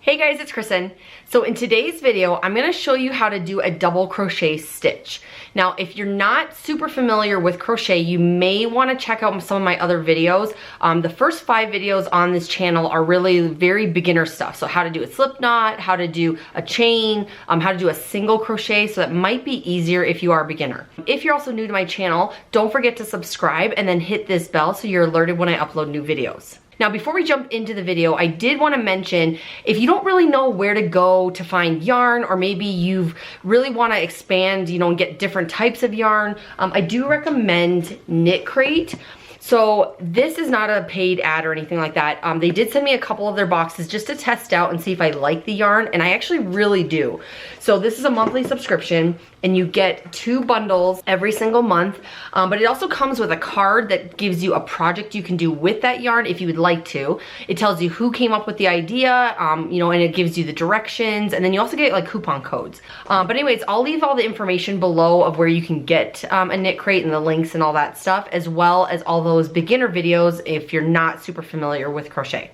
Hey guys, it's Kristen. So in today's video, I'm gonna show you how to do a double crochet stitch. Now, if you're not super familiar with crochet, you may wanna check out some of my other videos. The first 5 videos on this channel are really very beginner stuff. So how to do a slip knot, how to do a chain, how to do a single crochet. So that might be easier if you are a beginner. If you're also new to my channel, don't forget to subscribe and then hit this bell so you're alerted when I upload new videos. Now, before we jump into the video, I did want to mention, if you don't really know where to go to find yarn, or maybe you really want to expand, and get different types of yarn, I do recommend KNITCRATE. So this is not a paid ad or anything like that. They did send me a couple of their boxes just to test out and see if I like the yarn, and I actually really do. So this is a monthly subscription, and you get 2 bundles every single month, but it also comes with a card that gives you a project you can do with that yarn if you would like to. It tells you who came up with the idea, and it gives you the directions, and then you also get like coupon codes. But anyways, I'll leave all the information below of where you can get a KNITCRATE and the links and all that stuff, as well as all those beginner videos if you're not super familiar with crochet.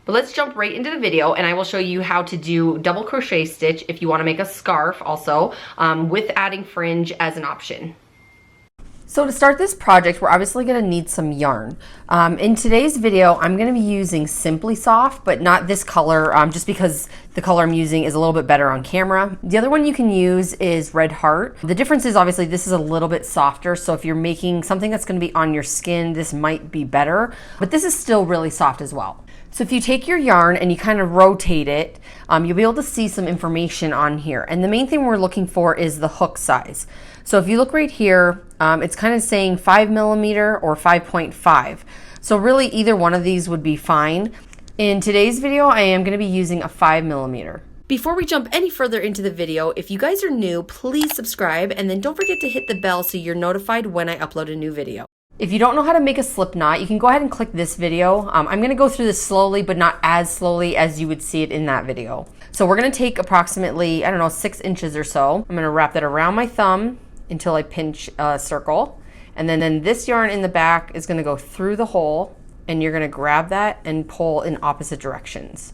But let's jump right into the video, and I will show you how to do double crochet stitch if you want to make a scarf also, with adding fringe as an option. So to start this project, we're obviously going to need some yarn. In today's video, I'm going to be using Simply Soft, but not this color, just because the color I'm using is a little bit better on camera. The other one you can use is Red Heart. The difference is obviously this is a little bit softer, so if you're making something that's going to be on your skin, this might be better, but this is still really soft as well. So if you take your yarn and you kind of rotate it, you'll be able to see some information on here. And the main thing we're looking for is the hook size. So if you look right here, it's kind of saying 5mm or 5.5. So really either one of these would be fine. In today's video, I am going to be using a 5mm. Before we jump any further into the video, if you guys are new, please subscribe, and then don't forget to hit the bell so you're notified when I upload a new video. If you don't know how to make a slip knot, you can go ahead and click this video. I'm going to go through this slowly, but not as slowly as you would see it in that video. So we're going to take approximately, 6 inches or so. I'm going to wrap that around my thumb until I pinch a circle. And then this yarn in the back is going to go through the hole, and you're going to grab that and pull in opposite directions.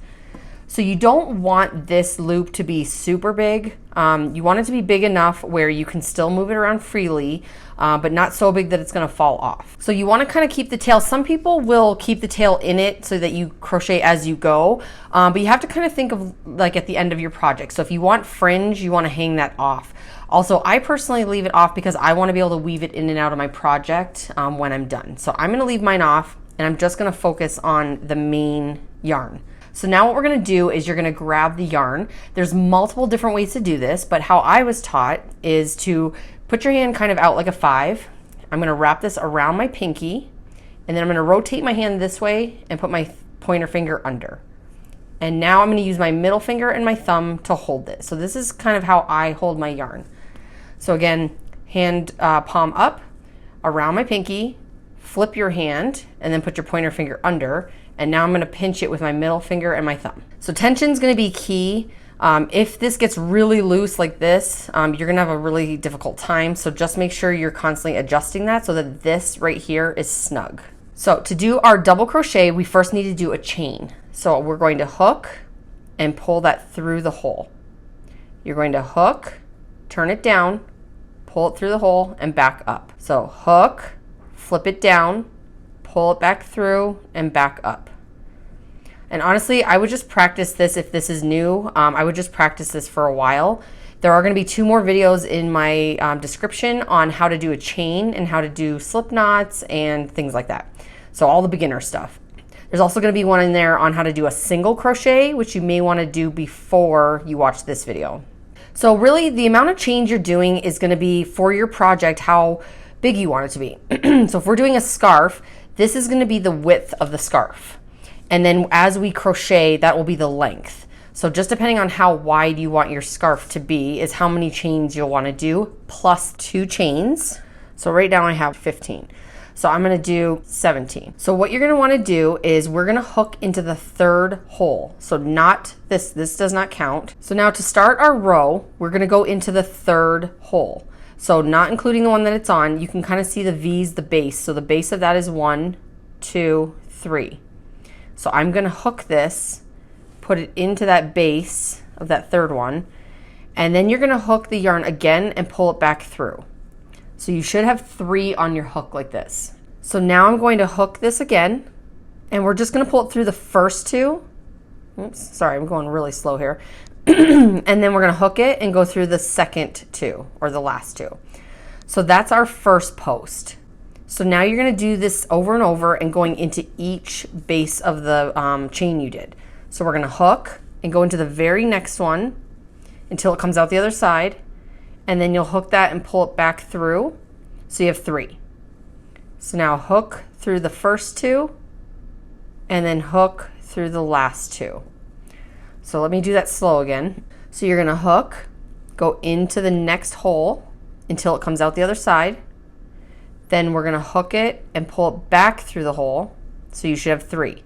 So you don't want this loop to be super big. You want it to be big enough where you can still move it around freely, but not so big that it's gonna fall off. So you wanna kind of keep the tail. Some people will keep the tail in it so that you crochet as you go, but you have to kind of think of like at the end of your project. So if you want fringe, you wanna hang that off. Also, I personally leave it off because I wanna be able to weave it in and out of my project when I'm done. So I'm gonna leave mine off, and I'm just gonna focus on the main yarn. So now what we're gonna do is you're gonna grab the yarn. There's multiple different ways to do this, but how I was taught is to put your hand kind of out like a 5. I'm gonna wrap this around my pinky, and then I'm gonna rotate my hand this way and put my pointer finger under. And now I'm gonna use my middle finger and my thumb to hold this. So this is kind of how I hold my yarn. So again, hand palm up, around my pinky, flip your hand, and then put your pointer finger under. And now I'm gonna pinch it with my middle finger and my thumb. So tension's gonna be key. If this gets really loose like this, you're gonna have a really difficult time. So just make sure you're constantly adjusting that so that this right here is snug. So to do our double crochet, we first need to do a chain. So we're going to hook and pull that through the hole. You're going to hook, turn it down, pull it through the hole, and back up. So hook, flip it down, pull it back through, and back up. And honestly, I would just practice this if this is new. I would just practice this for a while. There are going to be 2 more videos in my description on how to do a chain and how to do slip knots and things like that. So all the beginner stuff. There's also going to be one in there on how to do a single crochet, which you may want to do before you watch this video. So really, the amount of change you're doing is going to be for your project how big you want it to be. So if we're doing a scarf, this is going to be the width of the scarf. And then as we crochet, that will be the length. So just depending on how wide you want your scarf to be is how many chains you'll want to do, plus 2 chains. So right now I have 15. So I'm going to do 17. So what you're going to want to do is we're going to hook into the 3rd hole. So not this does not count. So now to start our row, we're going to go into the 3rd hole. So not including the one that it's on, you can kind of see the V's, the base. So the base of that is 1, 2, 3. So I'm going to hook this, put it into that base of that third one, and then you're gonna hook the yarn again and pull it back through. So you should have 3 on your hook like this. So now I'm going to hook this again, and we're just gonna pull it through the first 2. Oops, sorry, I'm going really slow here. And then we're gonna hook it and go through the second 2, or the last 2. So that's our first post. So now you're gonna do this over and over and going into each base of the chain you did. So we're gonna hook and go into the very next one until it comes out the other side, and then you'll hook that and pull it back through, so you have 3. So now hook through the first 2, and then hook through the last 2. So let me do that slow again. So you're gonna hook, go into the next hole until it comes out the other side, then we're gonna hook it and pull it back through the hole, so you should have 3.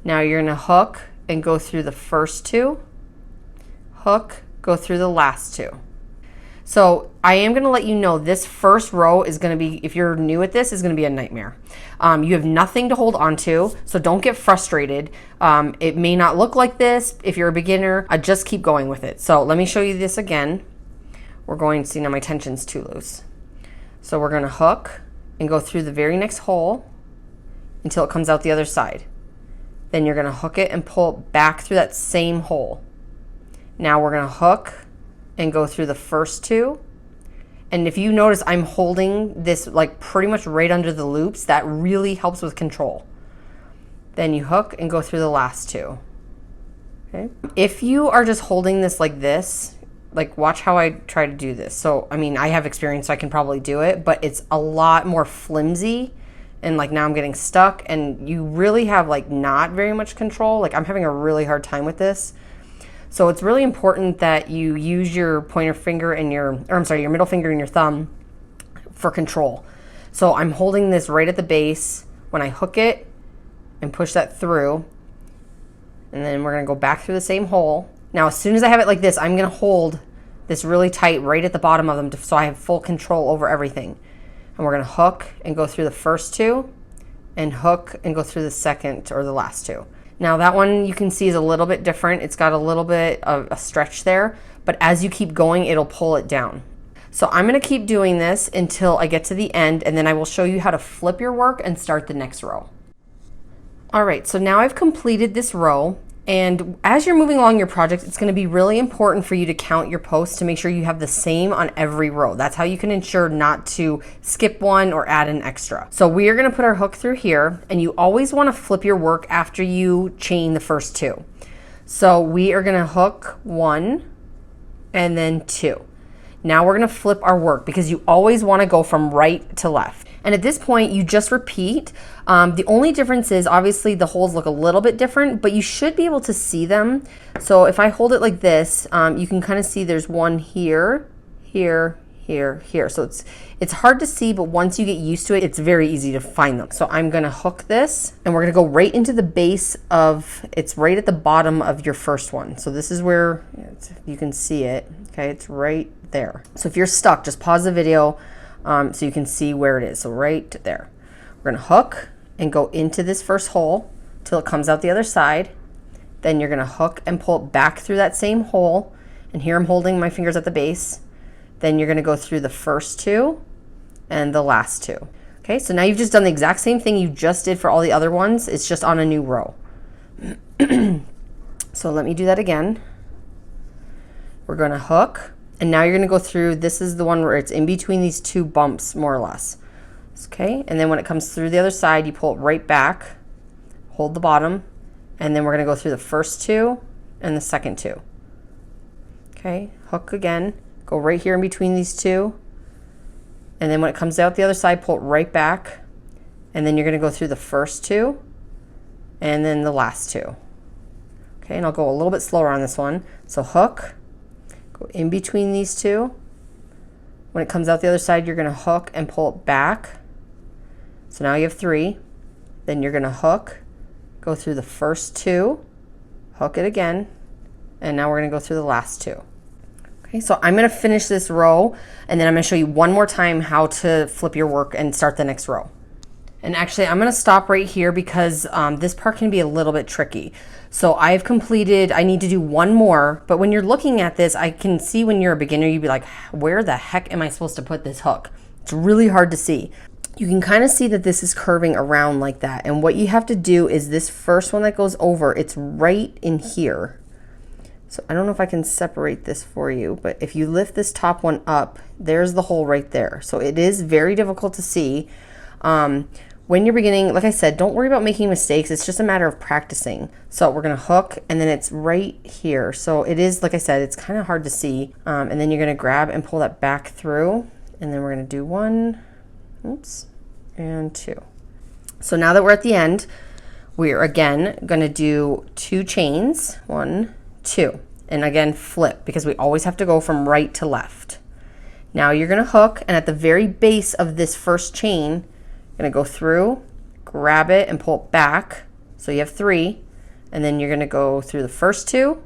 Now you're gonna hook and go through the first 2, hook, go through the last 2. So I am gonna let you know this first row is gonna be, if you're new at this, is gonna be a nightmare. You have nothing to hold on to, so don't get frustrated. It may not look like this if you're a beginner. Just keep going with it. So let me show you this again. We're going to see, now my tension's too loose. So we're gonna hook and go through the very next hole until it comes out the other side. Then you're gonna hook it and pull it back through that same hole. Now we're gonna hook and go through the first 2. And if you notice, I'm holding this like pretty much right under the loops. That really helps with control. Then you hook and go through the last 2. Okay. If you are just holding this like this, like watch how I try to do this. So, I mean, I have experience, so I can probably do it, but it's a lot more flimsy. And like now I'm getting stuck, and you really have like not very much control. Like I'm having a really hard time with this. So it's really important that you use your pointer finger and your middle finger and your thumb for control. So I'm holding this right at the base. When I hook it and push that through, and then we're gonna go back through the same hole. Now, as soon as I have it like this, I'm gonna hold this really tight right at the bottom of them so I have full control over everything. And we're gonna hook and go through the first 2, and hook and go through the second or the last 2. Now that one you can see is a little bit different. It's got a little bit of a stretch there, but as you keep going, it'll pull it down. So I'm gonna keep doing this until I get to the end, and then I will show you how to flip your work and start the next row. All right, so now I've completed this row, and as you're moving along your project, it's gonna be really important for you to count your posts to make sure you have the same on every row. That's how you can ensure not to skip one or add an extra. So we are gonna put our hook through here, and you always wanna flip your work after you chain the first 2. So we are gonna hook 1 and then 2. Now we're gonna flip our work because you always wanna go from right to left. And at this point, you just repeat. The only difference is obviously the holes look a little bit different, but you should be able to see them. So if I hold it like this, you can kind of see there's one here, here, here, here. So it's hard to see, but once you get used to it, it's very easy to find them. So I'm gonna hook this, and we're gonna go right into the base of, it's right at the bottom of your first one. So this is where you can see it, okay? It's right there. So if you're stuck, just pause the video so you can see where it is. So right there. We're gonna hook and go into this first hole till it comes out the other side. Then you're gonna hook and pull it back through that same hole. And here I'm holding my fingers at the base. Then you're gonna go through the first 2 and the last 2. Okay, so now you've just done the exact same thing you just did for all the other ones. It's just on a new row. So let me do that again. We're gonna hook, and now you're gonna go through, this is the one where it's in between these 2 bumps, more or less. Okay, and then when it comes through the other side, you pull it right back, hold the bottom, and then we're gonna go through the first 2 and the second 2. Okay, hook again, go right here in between these 2, and then when it comes out the other side, pull it right back, and then you're gonna go through the first 2 and then the last 2. Okay, and I'll go a little bit slower on this one. So hook, go in between these 2. When it comes out the other side, you're gonna hook and pull it back. So now you have 3. Then you're gonna hook, go through the first 2, hook it again, and now we're gonna go through the last 2. Okay, so I'm gonna finish this row, and then I'm gonna show you one more time how to flip your work and start the next row. And actually, I'm going to stop right here because this part can be a little bit tricky. So I've completed, I need to do one more, but when you're looking at this, I can see when you're a beginner, you'd be like, where the heck am I supposed to put this hook? It's really hard to see. You can kind of see that this is curving around like that. And what you have to do is this first one that goes over, it's right in here. So I don't know if I can separate this for you, but if you lift this top one up, there's the hole right there. So it is very difficult to see. When you're beginning, like I said, don't worry about making mistakes. It's just a matter of practicing. So we're gonna hook, and then it's right here. So it is, like I said, it's kind of hard to see. And then you're gonna grab and pull that back through, and then we're gonna do 1, oops, and 2. So now that we're at the end, we're again gonna do 2 chains, 1, 2, and again flip, because we always have to go from right to left. Now you're gonna hook, and at the very base of this first chain, you're gonna go through, grab it, and pull it back. So you have 3, and then you're gonna go through the first 2,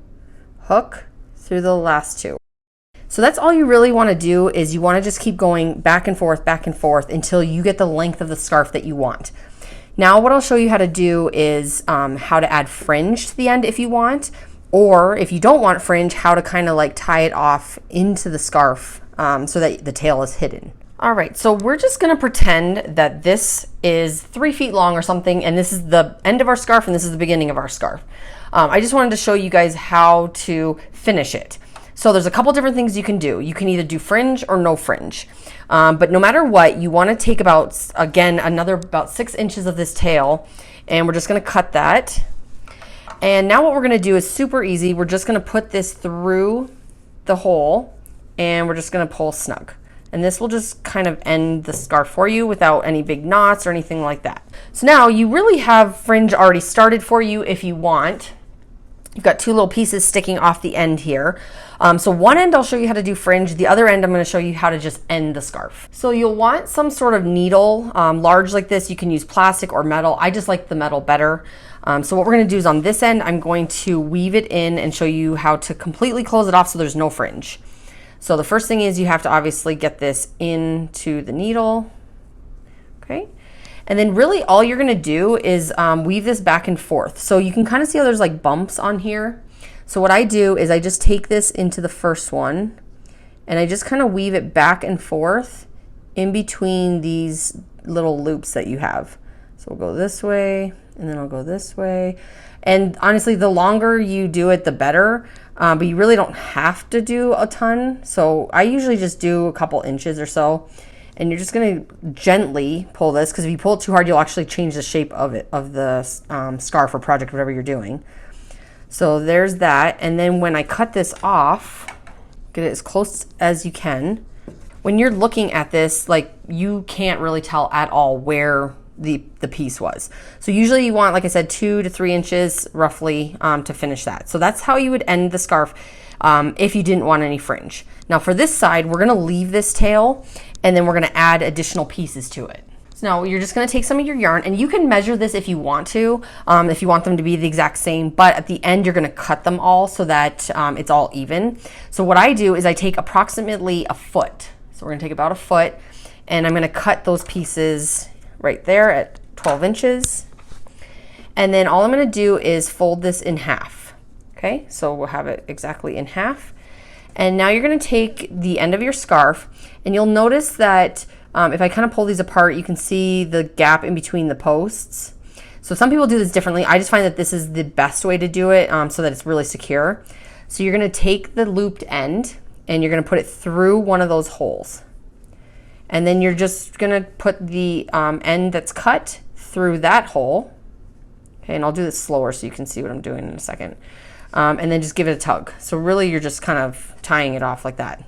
hook through the last 2. So that's all you really want to do, is you want to just keep going back and forth until you get the length of the scarf that you want. Now what I'll show you how to do is how to add fringe to the end if you want. Or if you don't want fringe, how to kind of like tie it off into the scarf so that the tail is hidden. All right, so we're just gonna pretend that this is 3 feet long or something, and this is the end of our scarf and this is the beginning of our scarf. I just wanted to show you guys how to finish it. So there's a couple different things you can do. You can either do fringe or no fringe. But no matter what, you wanna take about, again, about 6 inches of this tail, and we're just gonna cut that. And now what we're gonna do is super easy. We're just gonna put this through the hole, and we're just gonna pull snug. And this will just kind of end the scarf for you without any big knots or anything like that. So now you really have fringe already started for you if you want. You've got 2 little pieces sticking off the end here. So one end I'll show you how to do fringe. The other end I'm gonna show you how to just end the scarf. So you'll want some sort of needle, large like this. You can use plastic or metal. I just like the metal better. So what we're gonna do is on this end, I'm going to weave it in and show you how to completely close it off so there's no fringe. So the first thing is you have to obviously get this into the needle, okay? And then really all you're gonna do is weave this back and forth. So you can kind of see how there's like bumps on here. So what I do is I just take this into the first one and I just kind of weave it back and forth in between these little loops that you have. So we'll go this way, and then I'll go this way. And honestly, the longer you do it, the better. But you really don't have to do a ton. So I usually just do a couple inches or so. And you're just gonna gently pull this, because if you pull it too hard, you'll actually change the shape of it, of the scarf or project, whatever you're doing. So there's that. And then when I cut this off, get it as close as you can. When you're looking at this, like, you can't really tell at all where the piece was. So usually you want, like I said, 2 to 3 inches roughly to finish that. So that's how you would end the scarf if you didn't want any fringe. Now for this side, we're gonna leave this tail, and then we're gonna add additional pieces to it. So now you're just gonna take some of your yarn, and you can measure this if you want to, if you want them to be the exact same, but at the end you're gonna cut them all so that it's all even. So what I do is I take approximately a foot. So we're gonna take about a foot, and I'm gonna cut those pieces right there at 12 inches. And then all I'm gonna do is fold this in half. Okay, so we'll have it exactly in half. And now you're gonna take the end of your scarf, and you'll notice that if I kind of pull these apart, you can see the gap in between the posts. So some people do this differently. I just find that this is the best way to do it so that it's really secure. So you're gonna take the looped end and you're gonna put it through one of those holes. And then you're just gonna put the end that's cut through that hole. Okay, and I'll do this slower so you can see what I'm doing in a second. And then just give it a tug. So really you're just kind of tying it off like that.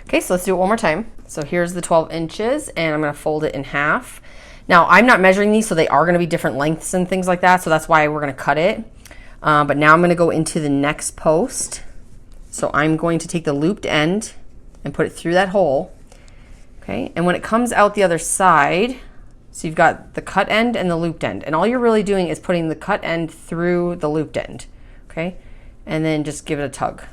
Okay, so let's do it one more time. So here's the 12 inches, and I'm gonna fold it in half. Now I'm not measuring these, so they are gonna be different lengths and things like that, so that's why we're gonna cut it. But now I'm gonna go into the next post. So I'm going to take the looped end and put it through that hole. Okay, and when it comes out the other side, so you've got the cut end and the looped end, and all you're really doing is putting the cut end through the looped end, okay? And then just give it a tug.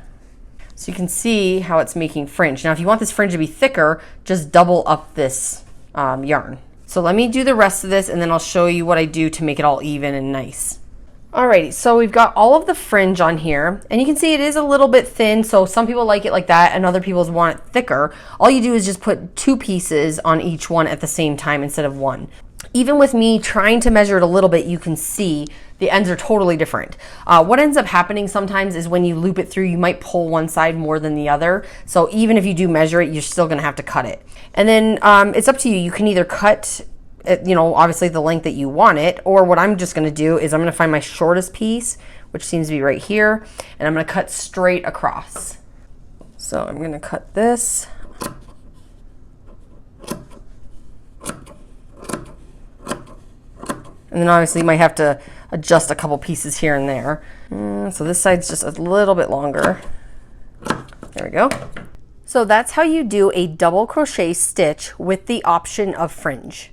So you can see how it's making fringe. Now if you want this fringe to be thicker, just double up this yarn. So let me do the rest of this and then I'll show you what I do to make it all even and nice. Alrighty, so we've got all of the fringe on here, and you can see it is a little bit thin, so some people like it like that and other people want it thicker. All you do is just put 2 pieces on each one at the same time instead of 1. Even with me trying to measure it a little bit, you can see the ends are totally different. What ends up happening sometimes is when you loop it through, you might pull one side more than the other. So even if you do measure it, you're still gonna have to cut it. And then it's up to you. You can either cut, you know, obviously the length that you want it, or what I'm just gonna do is I'm gonna find my shortest piece, which seems to be right here, and I'm gonna cut straight across. So I'm gonna cut this. And then obviously you might have to adjust a couple pieces here and there. So this side's just a little bit longer. There we go. So that's how you do a double crochet stitch with the option of fringe.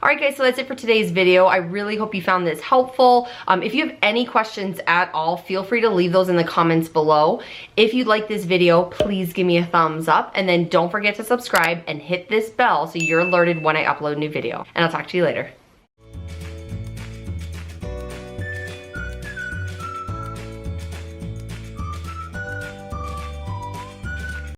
Alright guys, so that's it for today's video. I really hope you found this helpful. If you have any questions at all, feel free to leave those in the comments below. If you like this video, please give me a thumbs up, and then don't forget to subscribe and hit this bell so you're alerted when I upload a new video. And I'll talk to you later.